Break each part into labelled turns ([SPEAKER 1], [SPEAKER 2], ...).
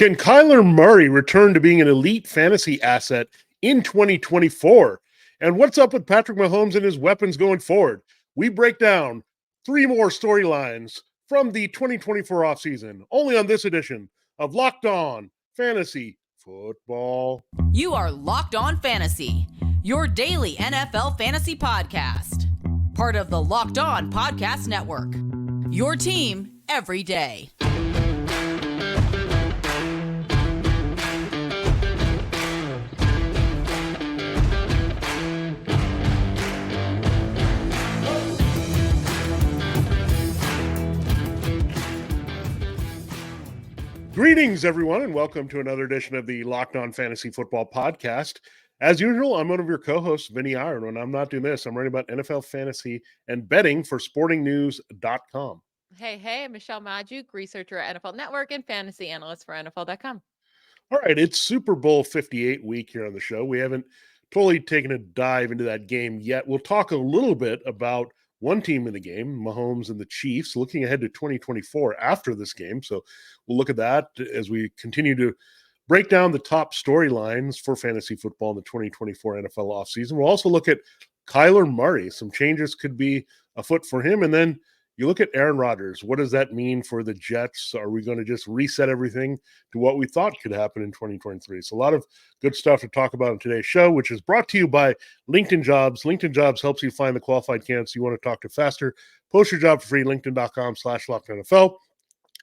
[SPEAKER 1] Can Kyler Murray return to being an elite fantasy asset in 2024? And what's up with Patrick Mahomes and his weapons going forward? We break down three more storylines from the 2024 offseason, only on this edition of Locked On Fantasy Football.
[SPEAKER 2] You are Locked On Fantasy, your daily NFL fantasy podcast. Part of the Locked On Podcast Network, your team every day.
[SPEAKER 1] Greetings, everyone, and welcome to another edition of the Locked On Fantasy Football Podcast. As usual, I'm one of your co-hosts, Vinnie Iyer, and when I'm not doing this, I'm writing about NFL fantasy and betting for sportingnews.com.
[SPEAKER 3] Hey, Michelle Magdziuk, researcher at NFL Network and fantasy analyst for NFL.com.
[SPEAKER 1] All right, it's Super Bowl 58 week here on the show. We haven't totally taken a dive into that game yet. We'll talk a little bit about one team in the game, Mahomes and the Chiefs, looking ahead to 2024 after this game. So we'll look at that as we continue to break down the top storylines for fantasy football in the 2024 NFL offseason. We'll also look at Kyler Murray. Some changes could be afoot for him. And then you look at Aaron Rodgers. What does that mean for the Jets? Are we going to just reset everything to what we thought could happen in 2023? So a lot of good stuff to talk about in today's show, which is brought to you by LinkedIn Jobs. LinkedIn Jobs helps you find the qualified candidates you want to talk to faster. Post your job for free, linkedin.com/LockedOnNFL.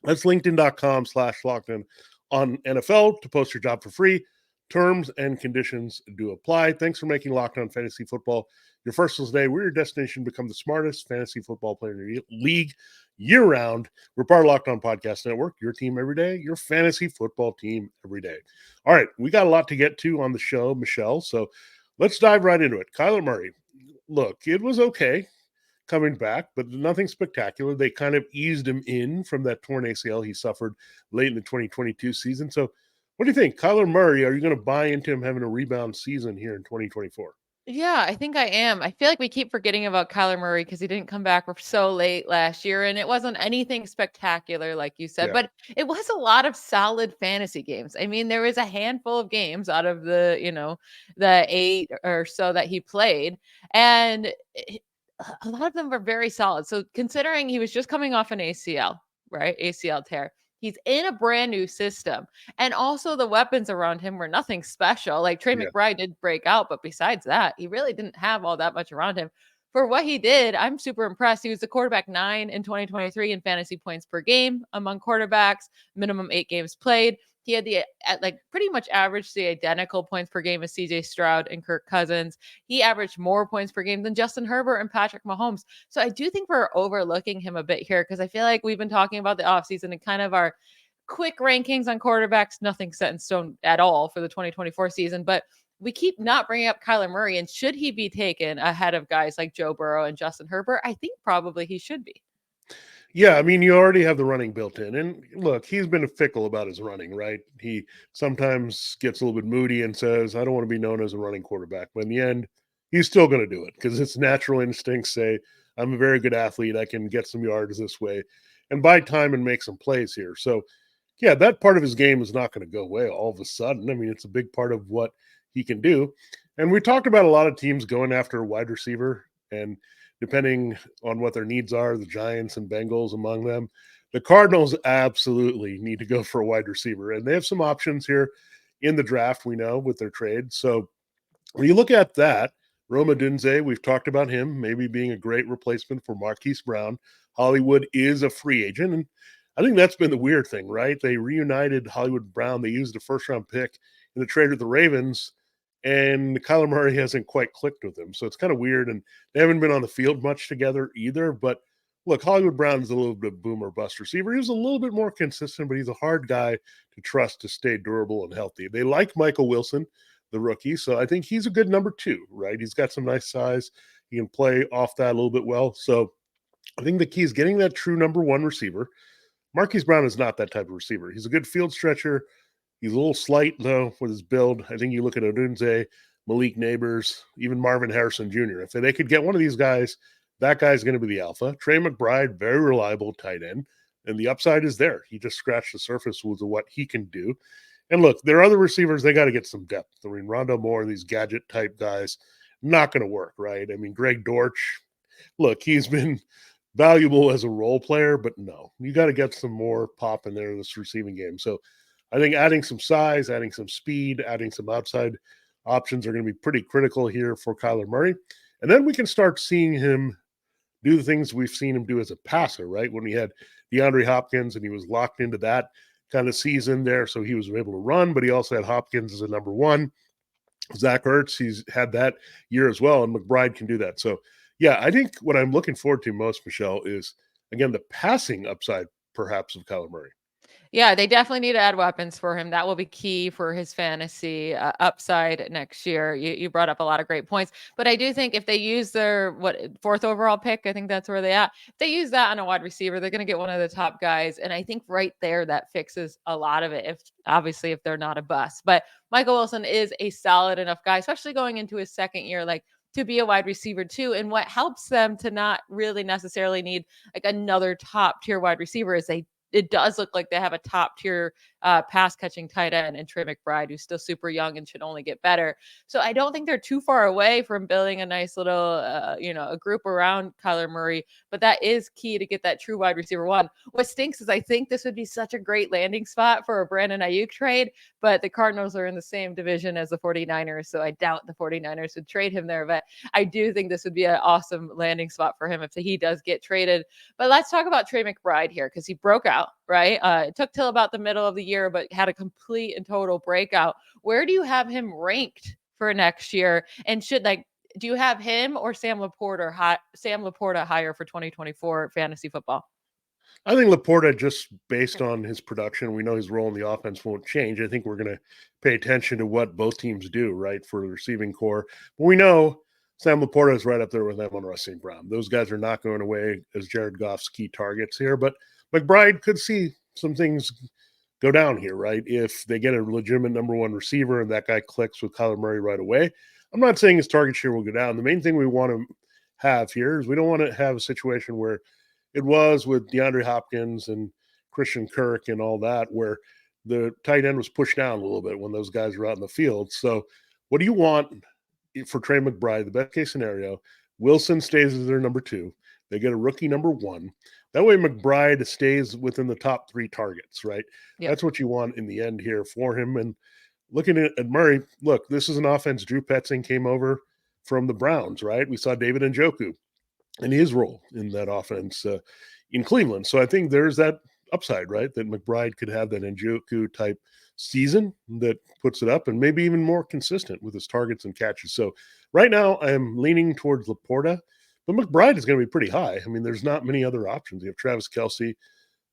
[SPEAKER 1] That's linkedin.com/LockedOnNFL to post your job for free. Terms and conditions do apply. Thanks for making Locked On Fantasy Football your first today. We're your destination to become the smartest fantasy football player in the league year-round. We're part of Locked On Podcast Network, your team every day, your fantasy football team every day. All right, we got a lot to get to on the show, Michelle, so let's dive right into it. Kyler Murray, look, it was okay coming back, but nothing spectacular. They kind of eased him in from that torn ACL he suffered late in the 2022 season. So what do you think? Kyler Murray, are you going to buy into him having a rebound season here in 2024?
[SPEAKER 3] Yeah, I think I am. I feel like we keep forgetting about Kyler Murray because he didn't come back so late last year, and it wasn't anything spectacular, like you said, but it was a lot of solid fantasy games. I mean, there was a handful of games out of the 8 or so that he played, and a lot of them were very solid. So considering he was just coming off an ACL, right? ACL tear. He's in a brand new system. And also the weapons around him were nothing special. Like Trey McBride did break out, but besides that, he really didn't have all that much around him. For what he did, I'm super impressed. He was the quarterback 9 in 2023 in fantasy points per game among quarterbacks, minimum 8 games played. He had pretty much averaged the identical points per game as CJ Stroud and Kirk Cousins. He averaged more points per game than Justin Herbert and Patrick Mahomes. So I do think we're overlooking him a bit here because I feel like we've been talking about the offseason and kind of our quick rankings on quarterbacks, nothing set in stone at all for the 2024 season. But we keep not bringing up Kyler Murray. And should he be taken ahead of guys like Joe Burrow and Justin Herbert? I think probably he should be.
[SPEAKER 1] Yeah, I mean, you already have the running built in. And look, he's been fickle about his running, right? He sometimes gets a little bit moody and says, I don't want to be known as a running quarterback. But in the end, he's still going to do it because his natural instincts say, I'm a very good athlete. I can get some yards this way and buy time and make some plays here. So, yeah, that part of his game is not going to go away all of a sudden. I mean, it's a big part of what he can do. And we talked about a lot of teams going after a wide receiver, and depending on what their needs are, the Giants and Bengals among them. The Cardinals absolutely need to go for a wide receiver, and they have some options here in the draft, we know, with their trade. So when you look at that, Rome Odunze, we've talked about him maybe being a great replacement for Marquise Brown. Hollywood is a free agent, and I think that's been the weird thing, right? They reunited Hollywood Brown. They used a first-round pick in the trade with the Ravens, and Kyler Murray hasn't quite clicked with him. So it's kind of weird, and they haven't been on the field much together either. But look, Hollywood Brown is a little bit of boomer bust receiver. He was a little bit more consistent, but he's a hard guy to trust to stay durable and healthy. They like Michael Wilson, the rookie, so I think he's a good number 2, right? He's got some nice size. He can play off that a little bit well. So I think the key is getting that true number 1 receiver. Marquise Brown is not that type of receiver. He's a good field stretcher. He's a little slight, though, with his build. I think you look at Odunze, Malik Neighbors, even Marvin Harrison Jr. If they could get one of these guys, that guy's going to be the alpha. Trey McBride, very reliable tight end. and the upside is there. He just scratched the surface with what he can do. And look, there are other receivers, they got to get some depth. I mean, Rondo Moore, these gadget type guys, not going to work, right? I mean, Greg Dortch, look, he's been valuable as a role player, but no, you got to get some more pop in there in this receiving game. So I think adding some size, adding some speed, adding some outside options are going to be pretty critical here for Kyler Murray. And then we can start seeing him do the things we've seen him do as a passer, right? When he had DeAndre Hopkins and he was locked into that kind of season there, so he was able to run, but he also had Hopkins as a number one. Zach Ertz, he's had that year as well, and McBride can do that. So, yeah, I think what I'm looking forward to most, Michelle, is, again, the passing upside, perhaps, of Kyler Murray.
[SPEAKER 3] Yeah, they definitely need to add weapons for him. That will be key for his fantasy upside next year. You brought up a lot of great points, but I do think if they use their fourth overall pick, I think that's where they at. If they use that on a wide receiver, they're going to get one of the top guys, and I think right there that fixes a lot of it. If they're not a bust, but Michael Wilson is a solid enough guy, especially going into his second year, like to be a wide receiver too. And what helps them to not really necessarily need like another top tier wide receiver is it does look like they have a top tier pass catching tight end and Trey McBride, who's still super young and should only get better. So I don't think they're too far away from building a nice little, a group around Kyler Murray, but that is key to get that true wide receiver one. What stinks is I think this would be such a great landing spot for a Brandon Ayuk trade, but the Cardinals are in the same division as the 49ers. So I doubt the 49ers would trade him there, but I do think this would be an awesome landing spot for him if he does get traded. But let's talk about Trey McBride here, because he broke out, right? It took till about the middle of the year, but had a complete and total breakout. Where do you have him ranked for next year? And do you have him or Sam Laporta higher for 2024 fantasy football?
[SPEAKER 1] I think Laporta, just based on his production, we know his role in the offense won't change. I think we're going to pay attention to what both teams do, right, for the receiving core. But we know Sam Laporta is right up there with Amon-Ra St. Brown. Those guys are not going away as Jared Goff's key targets here. But McBride could see some things go down here, right? If they get a legitimate number one receiver and that guy clicks with Kyler Murray right away. I'm not saying his target share will go down. The main thing we want to have here is we don't want to have a situation where it was with DeAndre Hopkins and Christian Kirk and all that, where the tight end was pushed down a little bit when those guys were out in the field. So what do you want for Trey McBride? The best case scenario, Wilson stays as their number two. They get a rookie number one. That way McBride stays within the top three targets, right? Yep. That's what you want in the end here for him. And looking at Murray, look, this is an offense. Drew Petzing came over from the Browns, right? We saw David Njoku and his role in that offense in Cleveland. So I think there's that upside, right? That McBride could have that Njoku type season that puts it up and maybe even more consistent with his targets and catches. So right now I am leaning towards Laporta, but McBride is going to be pretty high. I mean, there's not many other options. You have Travis Kelce,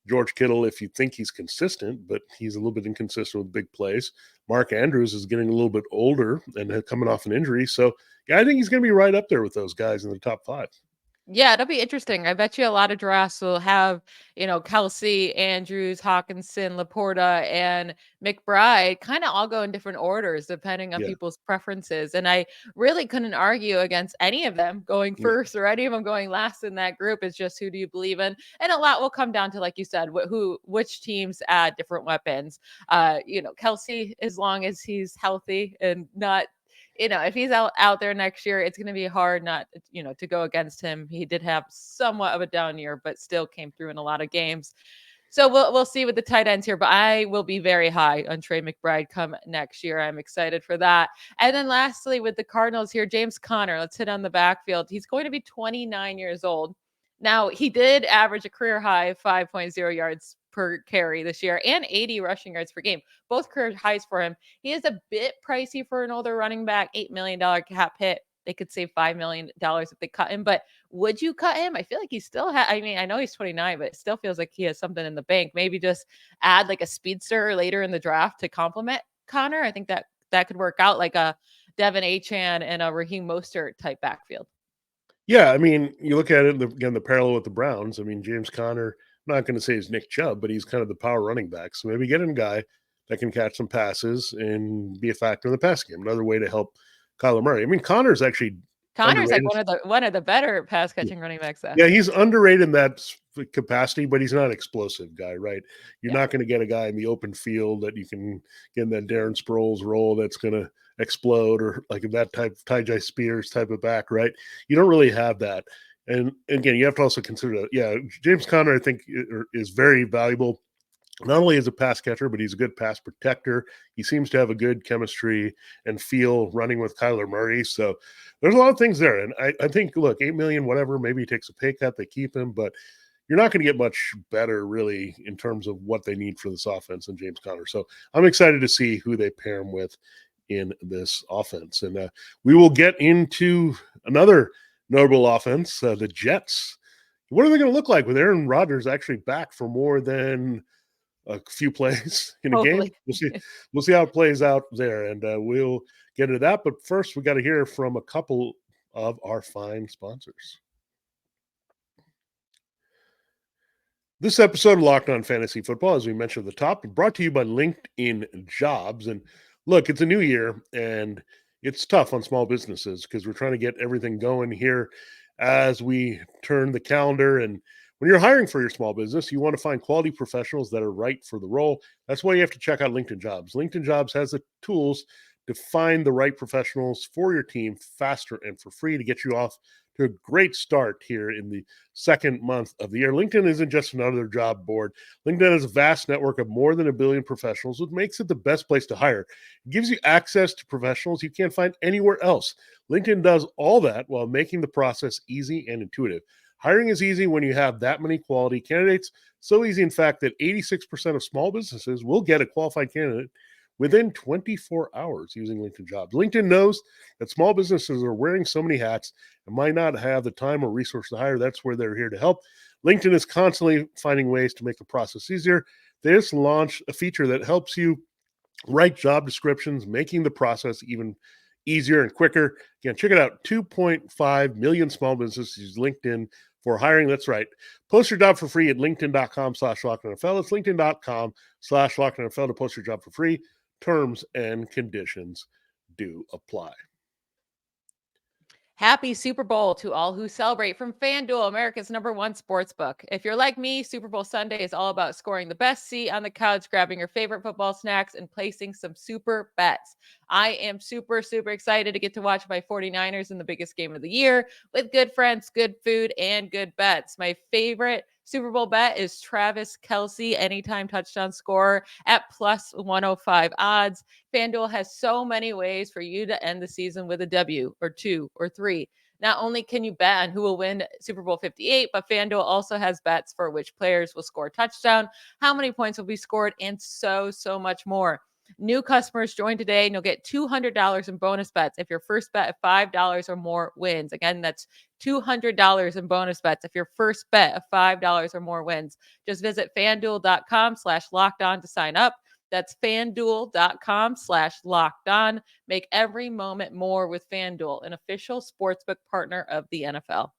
[SPEAKER 1] George Kittle, if you think he's consistent, but he's a little bit inconsistent with big plays. Mark Andrews is getting a little bit older and coming off an injury. So yeah, I think he's going to be right up there with those guys in the top five.
[SPEAKER 3] Yeah, it'll be interesting. I bet you a lot of drafts will have, Kelce, Andrews, Hawkinson, Laporta, and McBride kind of all go in different orders depending on people's preferences. And I really couldn't argue against any of them going first or any of them going last in that group. It's just who do you believe in? And a lot will come down to, like you said, which teams add different weapons. Kelce, as long as he's healthy and not, if he's out there next year, it's going to be hard not, to go against him. He did have somewhat of a down year, but still came through in a lot of games. So we'll see with the tight ends here, but I will be very high on Trey McBride come next year. I'm excited for that. And then lastly, with the Cardinals here, James Conner, let's hit on the backfield. He's going to be 29 years old. Now, he did average a career high of 5.0 yards per carry this year and 80 rushing yards per game, both career highs for him. He is a bit pricey for an older running back, $8 million cap hit. They could save $5 million if they cut him, but would you cut him? I feel like he still I know he's 29, but it still feels like he has something in the bank. Maybe just add like a speedster later in the draft to complement Connor. I think that could work out, like a Devin Achane and a Raheem Mostert type backfield.
[SPEAKER 1] Yeah, I mean, you look at it, again, the parallel with the Browns. I mean, James Conner, I'm not going to say he's Nick Chubb, but he's kind of the power running back. So maybe get in a guy that can catch some passes and be a factor in the pass game. Another way to help Kyler Murray. I mean, Connor's like one of the better pass catching running backs. Though. Yeah, he's underrated in that capacity, but he's not an explosive guy, right? You're not going to get a guy in the open field that you can get in that Darren Sproles role that's going to explode, or like that type Ty Spears type of back, right? You don't really have that. And again, you have to also consider that, James Conner, I think, is very valuable. Not only as a pass catcher, but he's a good pass protector. He seems to have a good chemistry and feel running with Kyler Murray. So there's a lot of things there. And I think, look, $8 million, whatever, maybe he takes a pay cut, they keep him, but you're not going to get much better really in terms of what they need for this offense than James Conner. So I'm excited to see who they pair him with in this offense. And we will get into another notable offense, the Jets. What are they going to look like with Aaron Rodgers actually back for more than a few plays in a game? We'll see how it plays out there, and we'll get into that. But first, we got to hear from a couple of our fine sponsors. This episode of Locked On Fantasy Football, as we mentioned at the top, brought to you by LinkedIn Jobs. And look, it's a new year, and it's tough on small businesses because we're trying to get everything going here as we turn the calendar. And when you're hiring for your small business, you want to find quality professionals that are right for the role. That's why you have to check out LinkedIn Jobs. LinkedIn Jobs has the tools to find the right professionals for your team faster and for free to get you off to a great start here in the second month of the year. LinkedIn isn't just another job board. LinkedIn has a vast network of more than 1 billion professionals, which makes it the best place to hire. It gives you access to professionals you can't find anywhere else. LinkedIn does all that while making the process easy and intuitive. Hiring is easy when you have that many quality candidates. So easy, in fact, that 86% of small businesses will get a qualified candidate within 24 hours using LinkedIn Jobs. LinkedIn knows that small businesses are wearing so many hats and might not have the time or resource to hire. That's where they're here to help. LinkedIn is constantly finding ways to make the process easier. They just launched a feature that helps you write job descriptions, making the process even easier and quicker. Again, check it out. 2.5 million small businesses use LinkedIn for hiring. That's right. Post your job for free at linkedin.com/LockedOnNFL. It's linkedin.com/LockedOnNFL to post your job for free. Terms and conditions do apply.
[SPEAKER 3] Happy Super Bowl to all who celebrate from FanDuel, America's #1 sportsbook. If you're like me, Super Bowl Sunday is all about scoring the best seat on the couch, grabbing your favorite football snacks, and placing some super bets. I am super excited to get to watch my 49ers in the biggest game of the year with good friends, good food, and good bets. My favorite Super Bowl bet is Travis Kelce anytime touchdown scorer at plus 105 odds. FanDuel has so many ways for you to end the season with a W or 2 or 3. Not only can you bet on who will win Super Bowl 58, but FanDuel also has bets for which players will score a touchdown, how many points will be scored, and so much more. New customers join today and you'll get $200 in bonus bets if your first bet of $5 or more wins. Again, that's $200 in bonus bets if your first bet of $5 or more wins. Just visit fanduel.com/lockedon to sign up. That's fanduel.com/lockedon. Make every moment more with FanDuel, an official sportsbook partner of the NFL.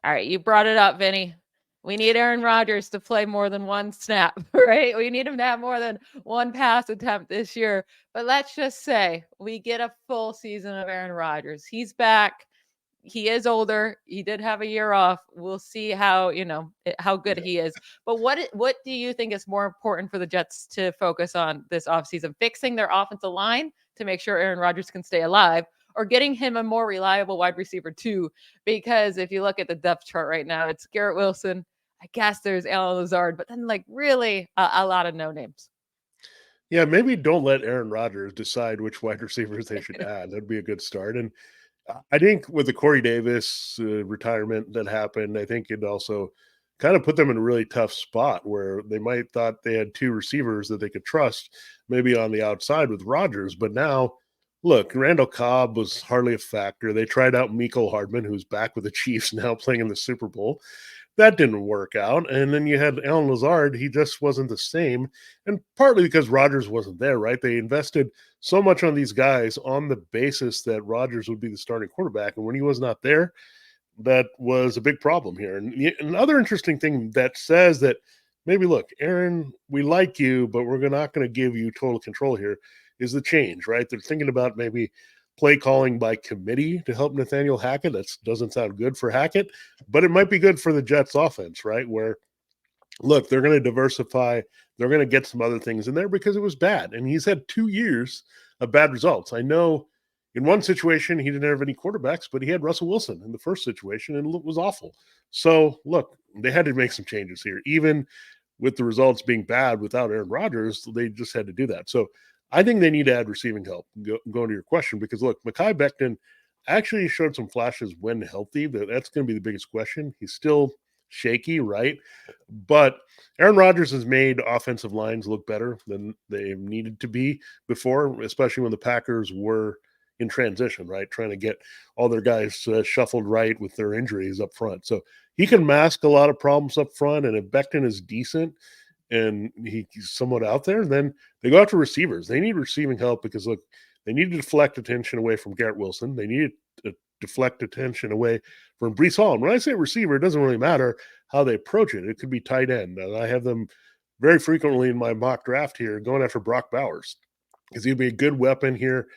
[SPEAKER 3] All right, you brought it up, Vinny. We need Aaron Rodgers to play more than one snap, right? We need him to have more than one pass attempt this year. But let's just say we get a full season of Aaron Rodgers. He's back. He is older. He did have a year off. We'll see how good he is. But what do you think is more important for the Jets to focus on this offseason? Fixing their offensive line to make sure Aaron Rodgers can stay alive, or getting him a more reliable wide receiver too? Because if you look at the depth chart right now, it's Garrett Wilson. I guess there's Alan Lazard, but then really a lot of no names.
[SPEAKER 1] Yeah, maybe don't let Aaron Rodgers decide which wide receivers they should add. That'd be a good start. And I think with the Corey Davis retirement that happened, I think it also kind of put them in a really tough spot where they might thought they had two receivers that they could trust maybe on the outside with Rodgers. But now, look, Randall Cobb was hardly a factor. They tried out Mecole Hardman, who's back with the Chiefs now playing in the Super Bowl. That didn't work out. And then you had Alan Lazard. He just wasn't the same. And partly because Rodgers wasn't there, right? They invested so much on these guys on the basis that Rodgers would be the starting quarterback. And when he was not there, that was a big problem here. And another interesting thing that says that maybe, look, Aaron, we like you, but we're not going to give you total control here is the change, right? They're thinking about maybe play calling by committee to help Nathaniel Hackett. That doesn't sound good for Hackett, but it might be good for the Jets offense, right? Where, look, they're going to diversify. They're going to get some other things in there because it was bad. And he's had 2 years of bad results. I know in one situation, he didn't have any quarterbacks, but he had Russell Wilson in the first situation, and it was awful. So, look, they had to make some changes here. Even with the results being bad without Aaron Rodgers, they just had to do that. So, I think they need to add receiving help, going to your question, because, look, Mekhi Becton actually showed some flashes when healthy. That's going to be the biggest question. He's still shaky, right? But Aaron Rodgers has made offensive lines look better than they needed to be before, especially when the Packers were in transition, right? Trying to get all their guys shuffled right with their injuries up front. So he can mask a lot of problems up front. And if Becton is decent and he's somewhat out there, then they go after receivers. They need receiving help because, look, they need to deflect attention away from Garrett Wilson. They need to deflect attention away from Breece Hall. And when I say receiver, it doesn't really matter how they approach it. It could be tight end. And I have them very frequently in my mock draft here going after Brock Bowers because he'd be a good weapon here.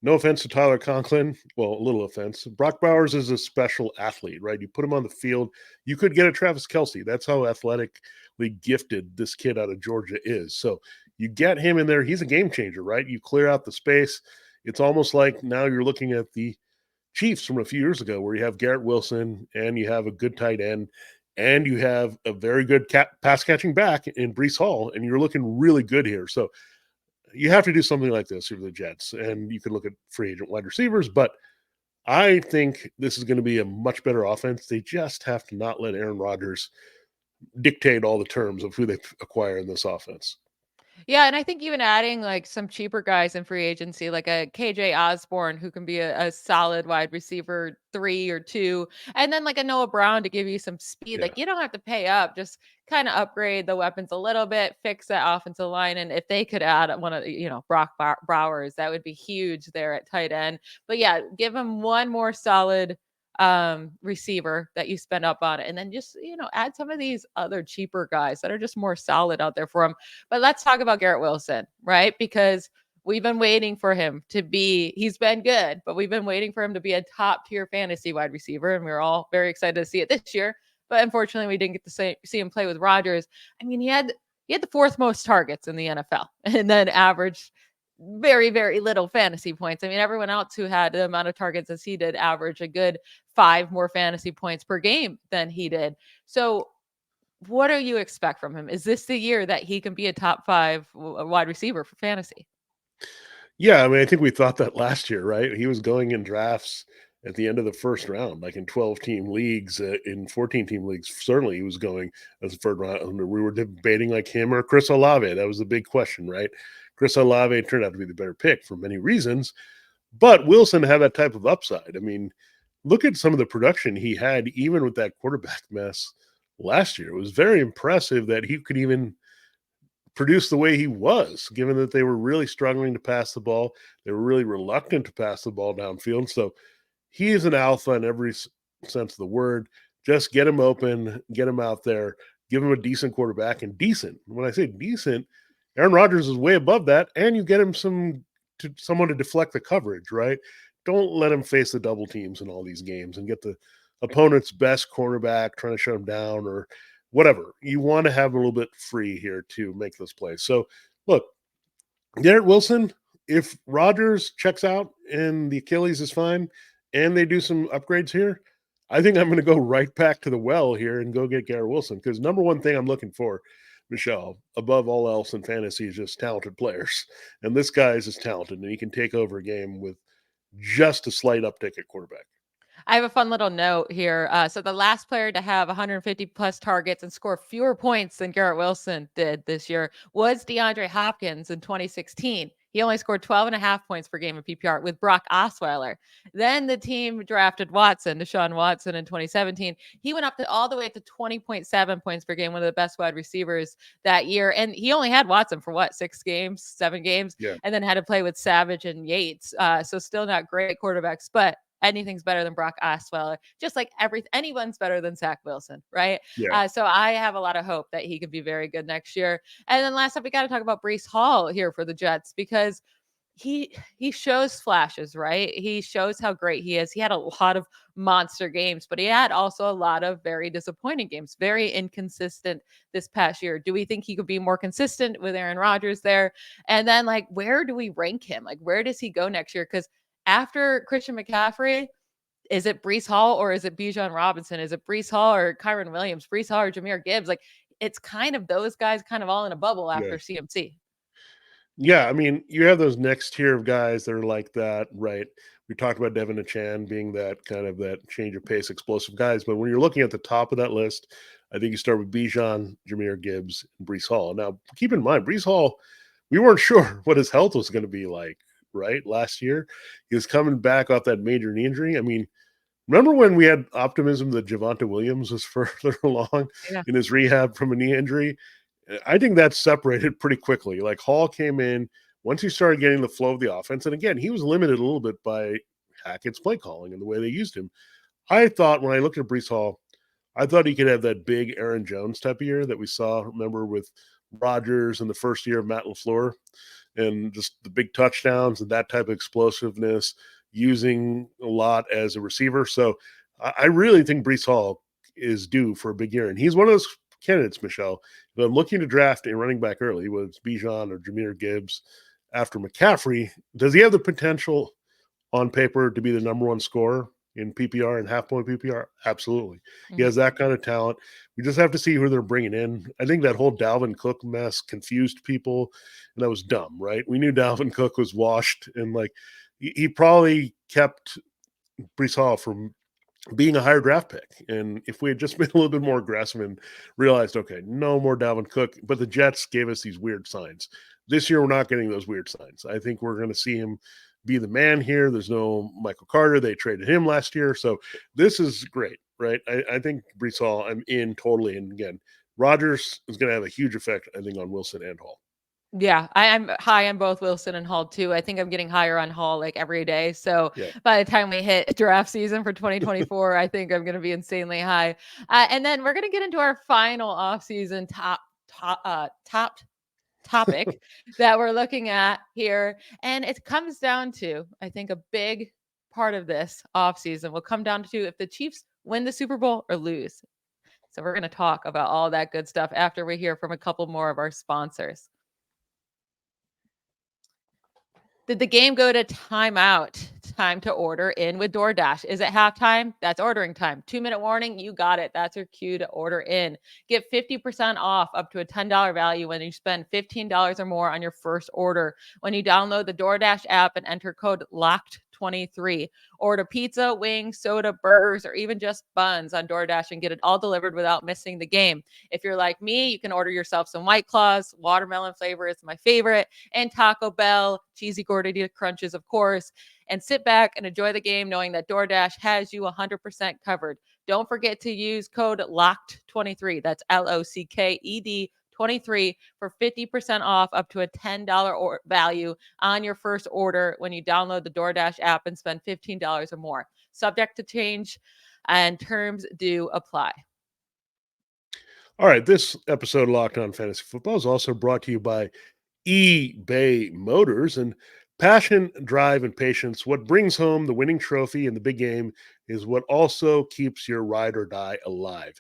[SPEAKER 1] No offense to Tyler Conklin. Well, a little offense. Brock Bowers is a special athlete, right? You put him on the field. You could get a Travis Kelce. That's how athletically gifted this kid out of Georgia is. So you get him in there. He's a game changer, right? You clear out the space. It's almost like now you're looking at the Chiefs from a few years ago where you have Garrett Wilson and you have a good tight end and you have a very good pass catching back in Breece Hall, and you're looking really good here. So you have to do something like this for the Jets, and you can look at free agent wide receivers, but I think this is going to be a much better offense. They just have to not let Aaron Rodgers dictate all the terms of who they acquire in this offense.
[SPEAKER 3] Yeah, and I think even adding like some cheaper guys in free agency, like a KJ Osborne, who can be a solid wide receiver 3 or 2, and then like a Noah Brown to give you some speed.
[SPEAKER 1] Yeah.
[SPEAKER 3] Like you don't have to pay up, just kind of upgrade the weapons a little bit, fix that offensive line. And if they could add one of, Brock Bowers, that would be huge there at tight end. But yeah, give him one more solid receiver that you spend up on it, and then just add some of these other cheaper guys that are just more solid out there for him. But let's talk about Garrett Wilson, right? Because we've been waiting for him to be, he's been good, but we've been waiting for him to be a top tier fantasy wide receiver, and we're all very excited to see it this year. But unfortunately, we didn't get to see him play with Rodgers. I mean, he had the 4th most targets in the NFL, and then averaged very, very little fantasy points. I mean, everyone else who had the amount of targets as he did average a good 5 more fantasy points per game than he did. So what do you expect from him? Is this the year that he can be a top 5 wide receiver for fantasy?
[SPEAKER 1] Yeah, I mean, I think we thought that last year, right? He was going in drafts at the end of the first round, like in 12-team leagues, in 14-team leagues. Certainly, he was going as a third round. We were debating like him or Chris Olave. That was the big question, right? Chris Olave turned out to be the better pick for many reasons, but Wilson had that type of upside. I mean, look at some of the production he had, even with that quarterback mess last year. It was very impressive that he could even produce the way he was, given that they were really struggling to pass the ball. They were really reluctant to pass the ball downfield. So he is an alpha in every sense of the word. Just get him open, get him out there, give him a decent quarterback, and decent. When I say decent, Aaron Rodgers is way above that, and you get him someone to deflect the coverage, right? Don't let him face the double teams in all these games and get the opponent's best cornerback trying to shut him down or whatever. You want to have a little bit free here to make this play. So, look, Garrett Wilson, if Rodgers checks out and the Achilles is fine and they do some upgrades here, I think I'm going to go right back to the well here and go get Garrett Wilson, because number one thing I'm looking for, Michelle, above all else in fantasy, is just talented players. And this guy is just talented, and he can take over a game with just a slight uptick at quarterback.
[SPEAKER 3] I have a fun little note here. So the last player to have 150 plus targets and score fewer points than Garrett Wilson did this year was DeAndre Hopkins in 2016. He only scored 12.5 points per game in PPR with Brock Osweiler. Then the team drafted Deshaun Watson in 2017. He went up all the way to 20.7 points per game, one of the best wide receivers that year. And he only had Watson for 7 games,
[SPEAKER 1] Yeah.
[SPEAKER 3] and then had to play with Savage and Yates. So still not great quarterbacks, but anything's better than Brock Osweiler, just like anyone's better than Zach Wilson, right?
[SPEAKER 1] Yeah.
[SPEAKER 3] So I have a lot of hope that he could be very good next year. And then last up, we got to talk about Breece Hall here for the Jets, because he shows flashes, right? He shows how great he is. He had a lot of monster games, but he had also a lot of very disappointing games, very inconsistent this past year. Do we think he could be more consistent with Aaron Rodgers there? And then, like, where do we rank him? Like, where does he go next year? Because after Christian McCaffrey, is it Breece Hall or is it Bijan Robinson? Is it Breece Hall or Kyron Williams? Breece Hall or Jahmyr Gibbs? Like, it's kind of those guys kind of all in a bubble
[SPEAKER 1] Yeah.
[SPEAKER 3] after CMC.
[SPEAKER 1] Yeah, I mean, you have those next tier of guys that are like that, right? We talked about Devin Achan being that kind of that change of pace, explosive guys. But when you're looking at the top of that list, I think you start with Bijan, Jahmyr Gibbs, and Breece Hall. Now, keep in mind, Breece Hall, we weren't sure what his health was going to be like, right? Last year, he was coming back off that major knee injury. I mean, remember when we had optimism that Javonte Williams was further along
[SPEAKER 3] Yeah.
[SPEAKER 1] in his rehab from a knee injury? I think that's separated pretty quickly. Like Hall came in once he started getting the flow of the offense, and again, he was limited a little bit by Hackett's play calling and the way they used him. I thought when I looked at Breece Hall, I thought he could have that big Aaron Jones type of year that we saw. Remember with Rodgers in the first year of Matt LaFleur, and just the big touchdowns and that type of explosiveness, using a lot as a receiver. So I really think Breece Hall is due for a big year, and he's one of those candidates, Michelle. If I'm looking to draft a running back early, whether it's Bijan or Jahmyr Gibbs after McCaffrey, does he have the potential on paper to be the number one scorer in PPR and half point PPR? Absolutely.
[SPEAKER 3] Mm-hmm.
[SPEAKER 1] He has that kind of talent. We just have to see who they're bringing in. I think that whole Dalvin Cook mess confused people, and that was dumb, right? We knew Dalvin Cook was washed, and like he probably kept Breece Hall from being a higher draft pick. And if we had just been a little bit more aggressive and realized, okay, no more Dalvin Cook, but the Jets gave us these weird signs. This year, we're not getting those weird signs. I think we're going to see him be the man here. There's no Michael Carter. They traded him last year. So this is great, right? I think Breece Hall, I'm in totally. And again, Rodgers is going to have a huge effect, I think, on Wilson and Hall.
[SPEAKER 3] Yeah, I'm high on both Wilson and Hall too. I think I'm getting higher on Hall like every day. So
[SPEAKER 1] Yeah.
[SPEAKER 3] by the time we hit draft season for 2024, I think I'm going to be insanely high. And then we're going to get into our final offseason top topic that we're looking at here. And it comes down to, I think, a big part of this offseason will come down to if the Chiefs win the Super Bowl or lose. So we're going to talk about all that good stuff after we hear from a couple more of our sponsors. Did the game go to timeout? Time to order in with DoorDash. Is it halftime? That's ordering time. 2-minute warning, you got it. That's your cue to order in. Get 50% off up to a $10 value when you spend $15 or more on your first order. When you download the DoorDash app and enter code LOCKED23. Order pizza, wings, soda, burgers, or even just buns on DoorDash and get it all delivered without missing the game. If you're like me, you can order yourself some White Claws. Watermelon flavor is my favorite. And Taco Bell, cheesy gordita crunches, of course. And sit back and enjoy the game knowing that DoorDash has you 100% covered. Don't forget to use code LOCKED23. That's LOCKED 23 for 50% off up to a $10 value on your first order when you download the DoorDash app and spend $15 or more. Subject to change and terms do apply.
[SPEAKER 1] All right, this episode of Locked On Fantasy Football is also brought to you by eBay Motors. And passion, drive, and patience, what brings home the winning trophy in the big game is what also keeps your ride or die alive.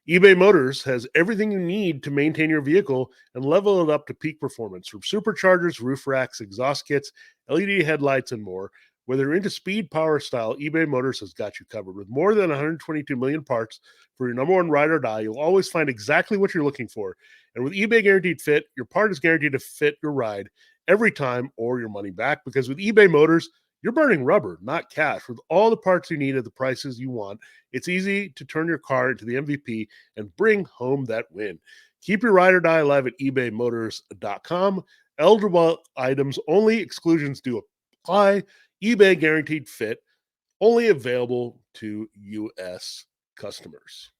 [SPEAKER 1] eBay Motors has everything you need to maintain your vehicle and level it up to peak performance, from superchargers, roof racks, exhaust kits, LED headlights, and more. Whether you're into speed, power, style, eBay Motors has got you covered. With more than 122 million parts for your number one ride or die, you'll always find exactly what you're looking for. And with eBay Guaranteed Fit, your part is guaranteed to fit your ride every time or your money back. Because with eBay Motors, you're burning rubber, not cash. With all the parts you need at the prices you want, it's easy to turn your car into the MVP and bring home that win. Keep your ride or die alive at ebaymotors.com. Eligible items only. Exclusions do apply. eBay Guaranteed Fit, only available to U.S. customers.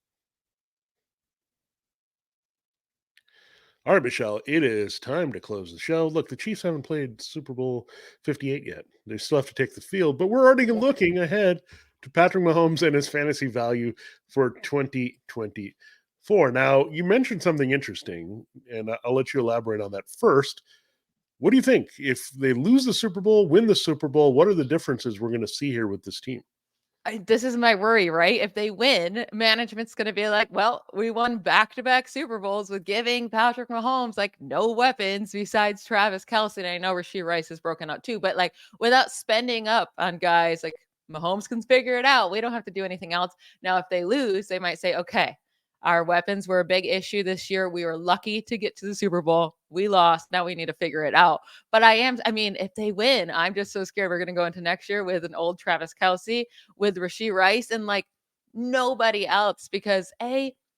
[SPEAKER 1] All right, Michelle, it is time to close the show. Look, the Chiefs haven't played Super Bowl 58 yet. They still have to take the field, but we're already looking ahead to Patrick Mahomes and his fantasy value for 2024. Now, you mentioned something interesting, and I'll let you elaborate on that first. What do you think? If they lose the Super Bowl, win the Super Bowl, what are the differences we're going to see here with this team?
[SPEAKER 3] This is my worry, right? If they win, management's going to be like, well, we won back-to-back Super Bowls with giving Patrick Mahomes like no weapons besides Travis Kelce. And I know Rashee Rice is broken out too, but like without spending up on guys like Mahomes can figure it out. We don't have to do anything else. Now, if they lose, they might say, okay, our weapons were a big issue this year. We were lucky to get to the Super Bowl. We lost. Now we need to figure it out. But I mean, if they win, I'm just so scared we're going to go into next year with an old Travis Kelce, with Rashee Rice, and like nobody else because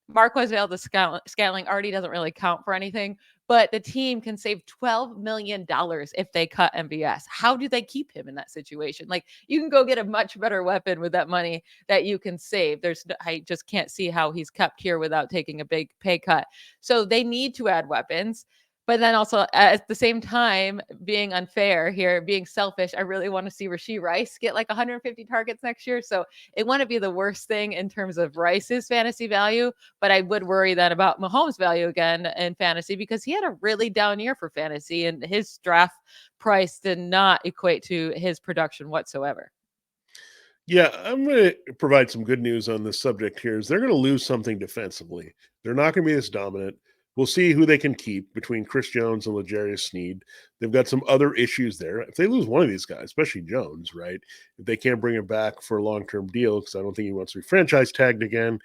[SPEAKER 3] Marquez Valdez-Scantling already doesn't really count for anything, but the team can save $12 million if they cut MVS. How do they keep him in that situation? Like you can go get a much better weapon with that money that you can save. I just can't see how he's kept here without taking a big pay cut. So they need to add weapons. But then also at the same time, being unfair here, being selfish, I really want to see Rashee Rice get like 150 targets next year. So it wouldn't be the worst thing in terms of Rice's fantasy value, but I would worry then about Mahomes' value again in fantasy because he had a really down year for fantasy and his draft price did not equate to his production whatsoever.
[SPEAKER 1] Yeah, I'm going to provide some good news on this subject here. Is they're going to lose something defensively. They're not going to be this dominant. We'll see who they can keep between Chris Jones and L'Jarius Sneed. They've got some other issues there. If they lose one of these guys, especially Jones, right? If they can't bring him back for a long-term deal, because I don't think he wants to be franchise tagged again,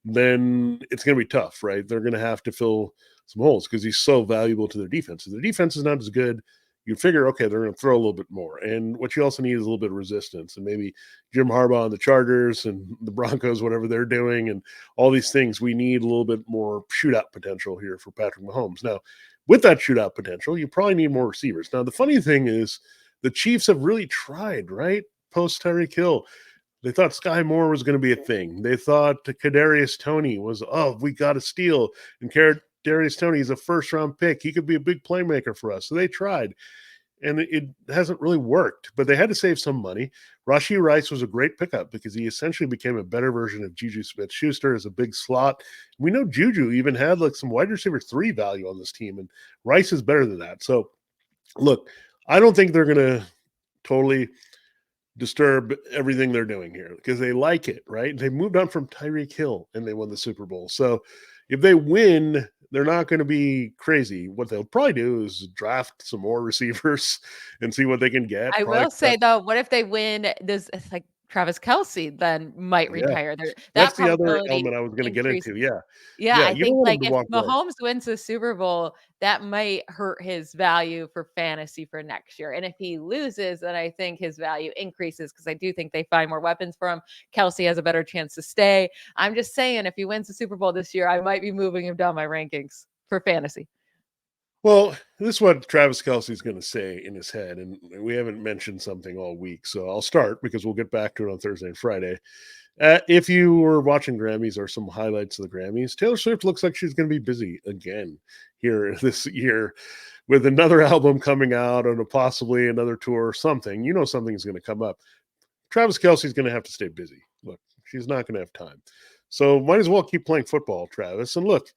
[SPEAKER 1] then it's going to be tough, right? They're going to have to fill some holes because he's so valuable to their defense. If their defense is not as good, you figure, okay, they're going to throw a little bit more. And what you also need is a little bit of resistance. And maybe Jim Harbaugh and the Chargers and the Broncos, whatever they're doing, and all these things, we need a little bit more shootout potential here for Patrick Mahomes. Now, with that shootout potential, you probably need more receivers. Now, the funny thing is the Chiefs have really tried, right? Post Tyreek Hill. They thought Sky Moore was going to be a thing. They thought Kadarius Toney was, we got to steal. And Kadarius Toney is a first-round pick. He could be a big playmaker for us. So they tried. And it hasn't really worked, but they had to save some money. Rashee Rice was a great pickup because he essentially became a better version of Juju Smith-Schuster as a big slot. We know Juju even had like some wide receiver 3 value on this team, and Rice is better than that. So, look, I don't think they're going to totally disturb everything they're doing here because they like it, right? They moved on from Tyreek Hill and they won the Super Bowl. So if they win, they're not going to be crazy. What they'll probably do is draft some more receivers and see what they can get.
[SPEAKER 3] I will say though, what if they win this? It's like Travis Kelce then might
[SPEAKER 1] Yeah,
[SPEAKER 3] retire. That
[SPEAKER 1] that's the other
[SPEAKER 3] probability
[SPEAKER 1] element I was going to get
[SPEAKER 3] increases.
[SPEAKER 1] into. Yeah.
[SPEAKER 3] Yeah,
[SPEAKER 1] Yeah.
[SPEAKER 3] I
[SPEAKER 1] You don't
[SPEAKER 3] think
[SPEAKER 1] want
[SPEAKER 3] like
[SPEAKER 1] them to
[SPEAKER 3] if
[SPEAKER 1] walk away.
[SPEAKER 3] Mahomes wins the Super Bowl, that might hurt his value for fantasy for next year. And if he loses, then I think his value increases because I do think they find more weapons for him. Kelce has a better chance to stay. I'm just saying, if he wins the Super Bowl this year, I might be moving him down my rankings for fantasy.
[SPEAKER 1] Well, this is what Travis Kelce is going to say in his head, and we haven't mentioned something all week, so I'll start because we'll get back to it on Thursday and Friday. If you were watching Grammys or some highlights of the Grammys, Taylor Swift looks like she's going to be busy again here this year with another album coming out and possibly another tour or something. You know something's going to come up. Travis Kelce's going to have to stay busy. Look, she's not going to have time. So might as well keep playing football, Travis. And look,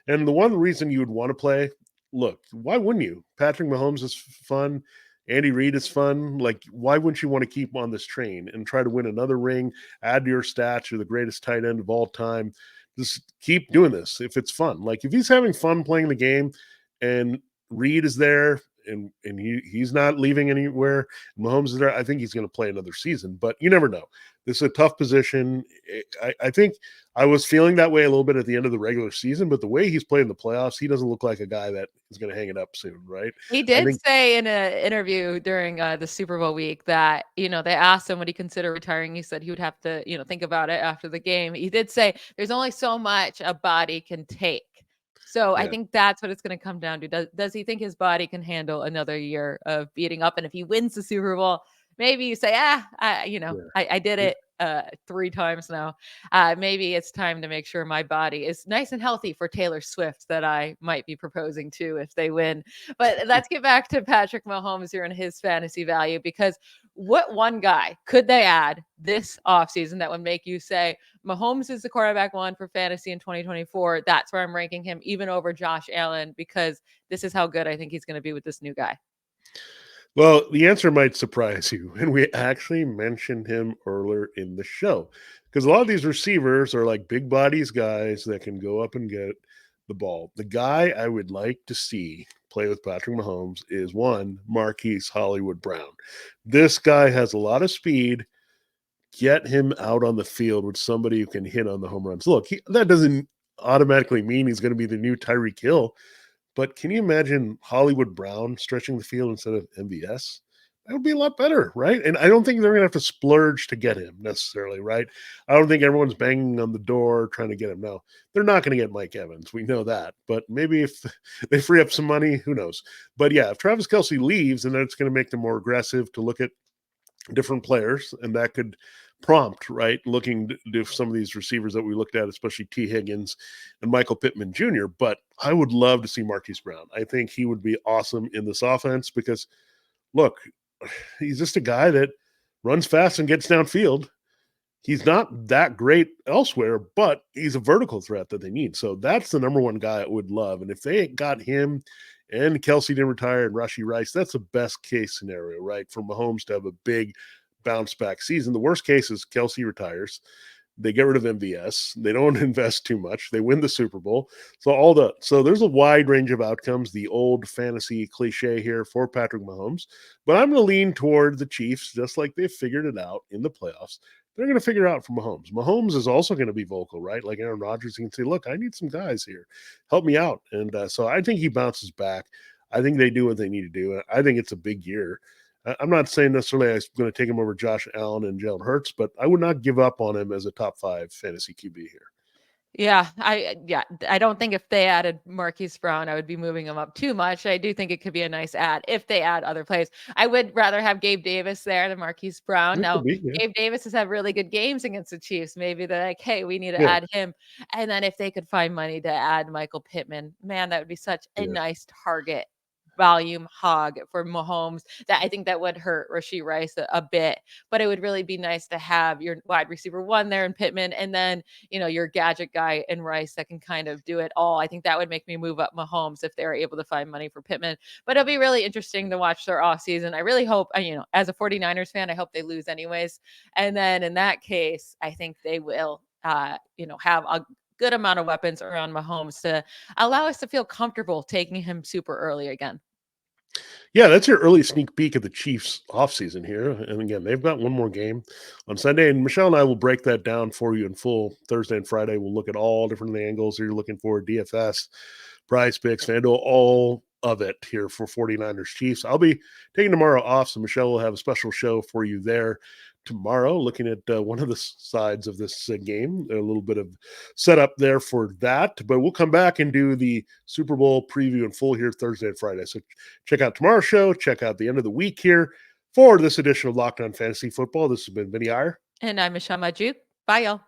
[SPEAKER 1] and the one reason you would want to play, look, why wouldn't you? Patrick Mahomes is fun. Andy Reid is fun. Like, why wouldn't you want to keep on this train and try to win another ring, add to your stats? You're the greatest tight end of all time. Just keep doing this if it's fun. Like, if he's having fun playing the game and Reid is there and he's not leaving anywhere, Mahomes is there, I think he's going to play another season. But you never know. This is a tough position. I think I was feeling that way a little bit at the end of the regular season, but the way he's played in the playoffs, he doesn't look like a guy that is going to hang it up soon, right?
[SPEAKER 3] He did say in an interview during the Super Bowl week that, they asked him would he consider retiring. He said he would have to, think about it after the game. He did say there's only so much a body can take. So I think that's what it's going to come down to. Does he think his body can handle another year of beating up? And if he wins the Super Bowl, maybe you say, I did it 3 times now. Maybe it's time to make sure my body is nice and healthy for Taylor Swift that I might be proposing to if they win. But let's get back to Patrick Mahomes here and his fantasy value, because what one guy could they add this offseason that would make you say Mahomes is the quarterback 1 for fantasy in 2024? That's where I'm ranking him even over Josh Allen, because this is how good I think he's going to be with this new guy.
[SPEAKER 1] Well, the answer might surprise you. And we actually mentioned him earlier in the show because a lot of these receivers are like big bodies guys that can go up and get the ball. The guy I would like to see play with Patrick Mahomes is one, Marquise Hollywood Brown. This guy has a lot of speed. Get him out on the field with somebody who can hit on the home runs. Look, that doesn't automatically mean he's going to be the new Tyreek Hill, but can you imagine Hollywood Brown stretching the field instead of MVS? That would be a lot better, right? And I don't think they're going to have to splurge to get him necessarily, right? I don't think everyone's banging on the door trying to get him. No, they're not going to get Mike Evans. We know that. But maybe if they free up some money, who knows? But yeah, if Travis Kelce leaves, then that's going to make them more aggressive to look at different players, and that could prompt, right, looking to some of these receivers that we looked at, especially T. Higgins and Michael Pittman Jr. But I would love to see Marquise Brown. I think he would be awesome in this offense because, look, he's just a guy that runs fast and gets downfield. He's not that great elsewhere, but he's a vertical threat that they need. So that's the number one guy I would love. And if they got him and Kelce didn't retire and Rashee Rice, that's the best case scenario, right? For Mahomes to have a big bounce back season. The worst case is Kelce retires. They get rid of MVS. They don't invest too much. They win the Super Bowl. So there's a wide range of outcomes. The old fantasy cliche here for Patrick Mahomes, but I'm going to lean toward the Chiefs, just like they've figured it out in the playoffs. They're going to figure it out for Mahomes. Mahomes is also going to be vocal, right? Like Aaron Rodgers, he can say, "Look, I need some guys here. Help me out." And so I think he bounces back. I think they do what they need to do. I think it's a big year. I'm not saying necessarily I'm going to take him over Josh Allen and Jalen Hurts, but I would not give up on him as a top 5 fantasy QB here.
[SPEAKER 3] Yeah, I don't think if they added Marquise Brown, I would be moving him up too much. I do think it could be a nice add if they add other plays. I would rather have Gabe Davis there than Marquise Brown. Now, Gabe Davis has had really good games against the Chiefs. Maybe they're like, hey, we need to add him. And then if they could find money to add Michael Pittman, man, that would be such a nice target volume hog for Mahomes. That I think that would hurt Rashee Rice a bit, but it would really be nice to have your wide receiver 1 there in Pittman, and then your gadget guy in Rice that can kind of do it all. I think that would make me move up Mahomes if they're able to find money for Pittman. But it'll be really interesting to watch their offseason. I really hope, as a 49ers fan, I hope they lose anyways. And then in that case, I think they will have a good amount of weapons around Mahomes to allow us to feel comfortable taking him super early again.
[SPEAKER 1] Yeah, that's your early sneak peek of the Chiefs offseason here. And again, they've got one more game on Sunday. And Michelle and I will break that down for you in full Thursday and Friday. We'll look at all different angles you're looking for, DFS, Prize Picks, FanDuel, all of it here for 49ers Chiefs. I'll be taking tomorrow off, so Michelle will have a special show for you there tomorrow, looking at one of the sides of this game, a little bit of setup there for that. But we'll come back and do the Super Bowl preview in full here Thursday and Friday. So check out tomorrow's show. Check out the end of the week here for this edition of Locked On Fantasy Football. This has been Vinnie Iyer.
[SPEAKER 3] And I'm Michelle Magdziuk. Bye, y'all.